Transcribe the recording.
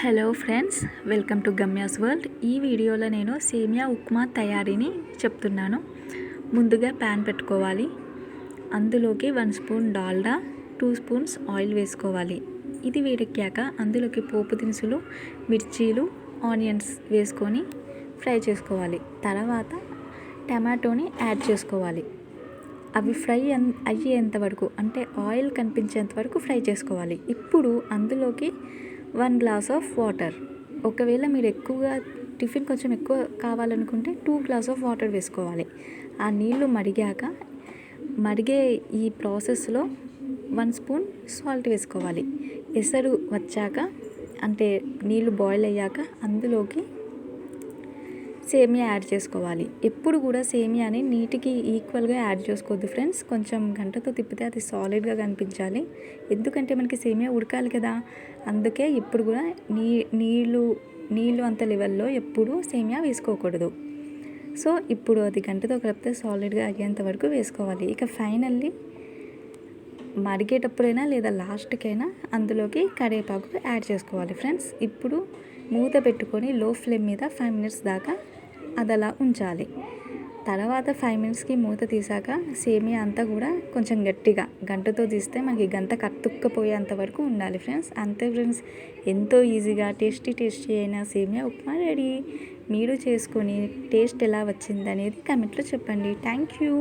Hello friends, welcome to Gamya's world. ఈ వీడియోలో నేను సేమియా ఉప్మా తయారీని చెప్తున్నాను. ముందుగా ప్యాన్ పెట్టుకోవాలి. అందులోకి 1 స్పూన్ డాల్డా, 2 స్పూన్స్ ఆయిల్ వేసుకోవాలి. ఇది వేడెక్కాక అందులోకి పోపు దినుసులు, మిర్చీలు, ఆనియన్స్ వేసుకొని ఫ్రై చేసుకోవాలి. తర్వాత టమాటోని యాడ్ చేసుకోవాలి. అవి ఫ్రై అయ్యేంత వరకు, అంటే ఆయిల్ కనిపించేంత వరకు ఫ్రై చేసుకోవాలి. ఇప్పుడు అందులోకి 1 గ్లాస్ ఆఫ్ వాటర్. ఒకవేళ మీరు టిఫిన్ కొంచెం ఎక్కువ కావాలనుకుంటే 2 గ్లాస్ ఆఫ్ వాటర్ వేసుకోవాలి. ఆ నీళ్లు మరిగే ఈ ప్రాసెస్లో 1 స్పూన్ సాల్ట్ వేసుకోవాలి. ఎసరు వచ్చాక, అంటే నీళ్లు బాయిల్ అయ్యాక అందులోకి సేమియా యాడ్ చేసుకోవాలి. ఎప్పుడు కూడా సేమియాని నీటికి ఈక్వల్గా యాడ్ చేసుకోవద్దు ఫ్రెండ్స్. కొంచెం గంటతో తిప్పితే అది సాలిడ్గా కనిపించాలి. ఎందుకంటే మనకి సేమియా ఉడకాలి కదా. అందుకే ఎప్పుడు కూడా నీళ్ళు అంత లెవెల్లో ఎప్పుడు సేమియా వేసుకోకూడదు. సో ఇప్పుడు అది గంటతో కలిపితే సాలిడ్గా అయ్యేంత వరకు వేసుకోవాలి. ఇక ఫైనల్లీ మరిగేటప్పుడైనా లేదా లాస్ట్కైనా అందులోకి కరివేపాకు యాడ్ చేసుకోవాలి ఫ్రెండ్స్. ఇప్పుడు మూత పెట్టుకొని లో ఫ్లేమ్ మీద 5 మినిట్స్ దాకా అది అలా ఉంచాలి. తర్వాత 5 మినిట్స్కి మూత తీసాక సేమియా అంతా కూడా కొంచెం గట్టిగా గంటతో తీస్తే మనకి గంట కత్తుక్కపోయేంత వరకు ఉండాలి ఫ్రెండ్స్. అంతే ఫ్రెండ్స్, ఎంతో ఈజీగా టేస్టీ అయిన సేమియా ఉప్మా రెడీ. మీరు చేసుకొని టేస్ట్ ఎలా వచ్చింది అనేది కామెంట్లో చెప్పండి. Thank you.